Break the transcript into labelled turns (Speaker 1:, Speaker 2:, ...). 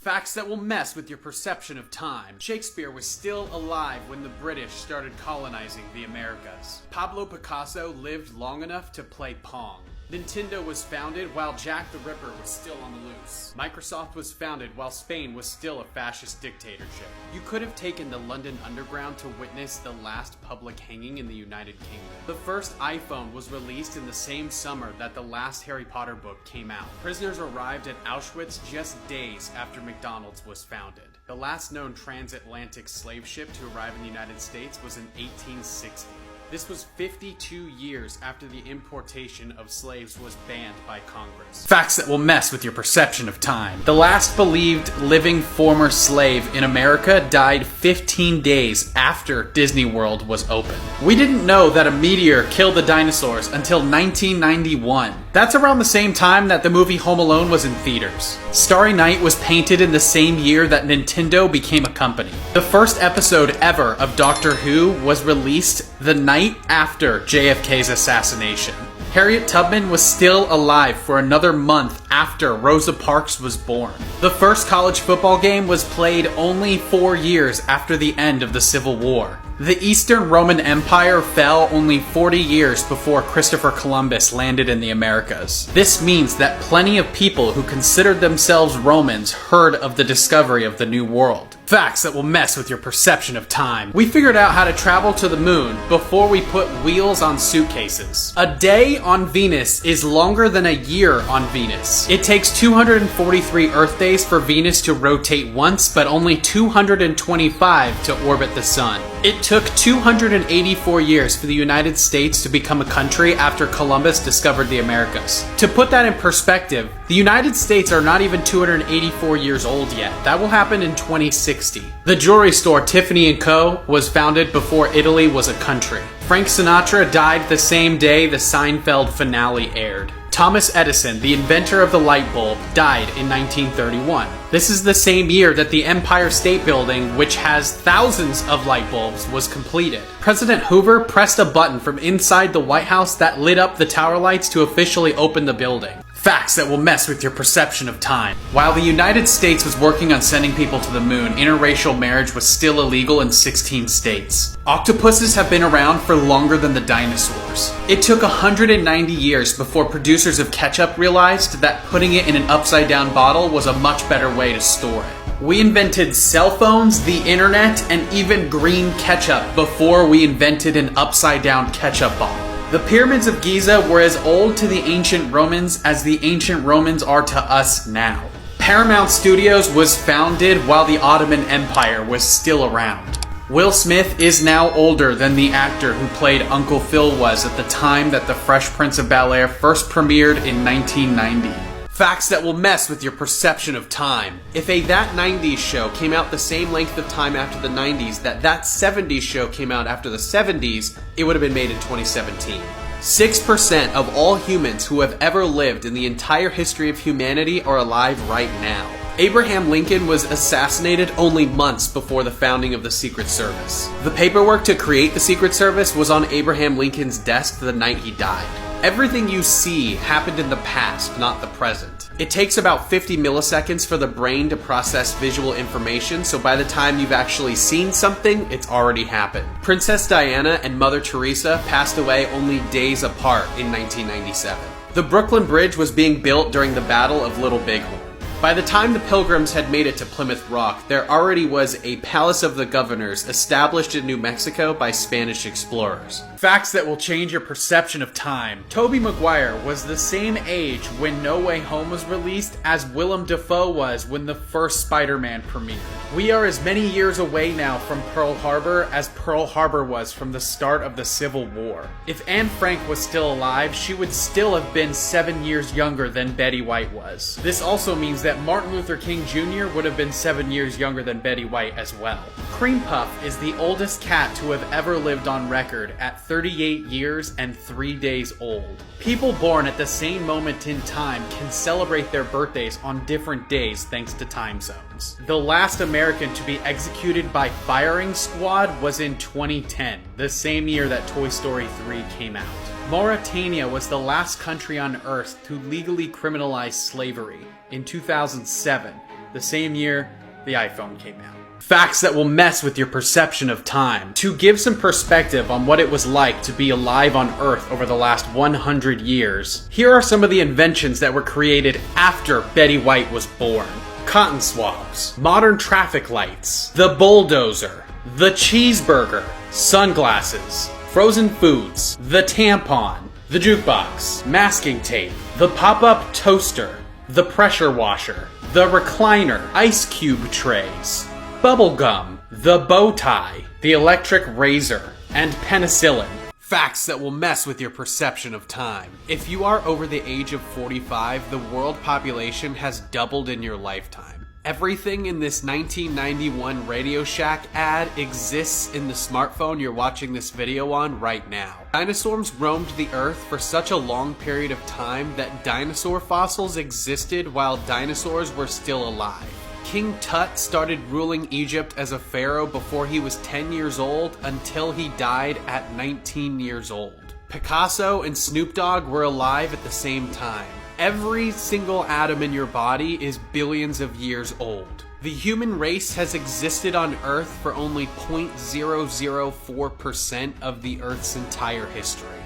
Speaker 1: Facts that will mess with your perception of time. Shakespeare was still alive when the British started colonizing the Americas. Pablo Picasso lived long enough to play Pong. Nintendo was founded while Jack the Ripper was still on the loose. Microsoft was founded while Spain was still a fascist dictatorship. You could have taken the London Underground to witness the last public hanging in the United Kingdom. The first iPhone was released in the same summer that the last Harry Potter book came out. Prisoners arrived at Auschwitz just days after McDonald's was founded. The last known transatlantic slave ship to arrive in the United States was in 1860. This was 52 years after the importation of slaves was banned by Congress. Facts that will mess with your perception of time. The last believed living former slave in America died 15 days after Disney World was opened. We didn't know that a meteor killed the dinosaurs until 1991. That's around the same time that the movie Home Alone was in theaters. Starry Night was painted in the same year that Nintendo became a company. The first episode ever of Doctor Who was released the night after JFK's assassination. Harriet Tubman was still alive for another month after Rosa Parks was born. The first college football game was played only 4 years after the end of the Civil War. The Eastern Roman Empire fell only 40 years before Christopher Columbus landed in the Americas. This means that plenty of people who considered themselves Romans heard of the discovery of the New World. Facts that will mess with your perception of time. We figured out how to travel to the moon before we put wheels on suitcases. A day on Venus is longer than a year on Venus. It takes 243 Earth days for Venus to rotate once, but only 225 to orbit the sun. It took 284 years for the United States to become a country after Columbus discovered the Americas. To put that in perspective, the United States are not even 284 years old yet. That will happen in 2060. The jewelry store Tiffany & Co. was founded before Italy was a country. Frank Sinatra died the same day the Seinfeld finale aired. Thomas Edison, the inventor of the light bulb, died in 1931. This is the same year that the Empire State Building, which has thousands of light bulbs, was completed. President Hoover pressed a button from inside the White House that lit up the tower lights to officially open the building. Facts that will mess with your perception of time. While the United States was working on sending people to the moon, interracial marriage was still illegal in 16 states. Octopuses have been around for longer than the dinosaurs. It took 190 years before producers of ketchup realized that putting it in an upside-down bottle was a much better way to store it. We invented cell phones, the internet, and even green ketchup before we invented an upside-down ketchup bottle. The pyramids of Giza were as old to the ancient Romans as the ancient Romans are to us now. Paramount Studios was founded while the Ottoman Empire was still around. Will Smith is now older than the actor who played Uncle Phil was at the time that The Fresh Prince of Bel-Air first premiered in 1990. Facts that will mess with your perception of time. If a That 90s show came out the same length of time after the 90s that 70s show came out after the 70s, it would have been made in 2017. 6% of all humans who have ever lived in the entire history of humanity are alive right now. Abraham Lincoln was assassinated only months before the founding of the Secret Service. The paperwork to create the Secret Service was on Abraham Lincoln's desk the night he died. Everything you see happened in the past, not the present. It takes about 50 milliseconds for the brain to process visual information, so by the time you've actually seen something, it's already happened. Princess Diana and Mother Teresa passed away only days apart in 1997. The Brooklyn Bridge was being built during the Battle of Little Bighorn. By the time the Pilgrims had made it to Plymouth Rock, there already was a Palace of the Governors established in New Mexico by Spanish explorers. Facts that will change your perception of time. Tobey Maguire was the same age when No Way Home was released as Willem Dafoe was when the first Spider-Man premiered. We are as many years away now from Pearl Harbor as Pearl Harbor was from the start of the Civil War. If Anne Frank was still alive, she would still have been 7 years younger than Betty White was. This also means that Martin Luther King Jr. would have been 7 years younger than Betty White as well. Cream Puff is the oldest cat to have ever lived on record at 38 years and 3 days old. People born at the same moment in time can celebrate their birthdays on different days thanks to time zones. The last American to be executed by firing squad was in 2010, the same year that Toy Story 3 came out. Mauritania was the last country on Earth to legally criminalize slavery in 2007. the same year the iPhone came out. Facts that will mess with your perception of time. To give some perspective on what it was like to be alive on Earth over the last 100 years, here are some of the inventions that were created after Betty White was born. Cotton swabs, modern traffic lights, the bulldozer, the cheeseburger, sunglasses, frozen foods, the tampon, the jukebox, masking tape, the pop-up toaster, the pressure washer, the recliner, ice cube trays, bubble gum, the bow tie, the electric razor, and penicillin. Facts that will mess with your perception of time. If you are over the age of 45, the world population has doubled in your lifetime. Everything in this 1991 Radio Shack ad exists in the smartphone you're watching this video on right now. Dinosaurs roamed the earth for such a long period of time that dinosaur fossils existed while dinosaurs were still alive. King Tut started ruling Egypt as a pharaoh before he was 10 years old until he died at 19 years old. Picasso and Snoop Dogg were alive at the same time. Every single atom in your body is billions of years old. The human race has existed on Earth for only 0.004% of the Earth's entire history.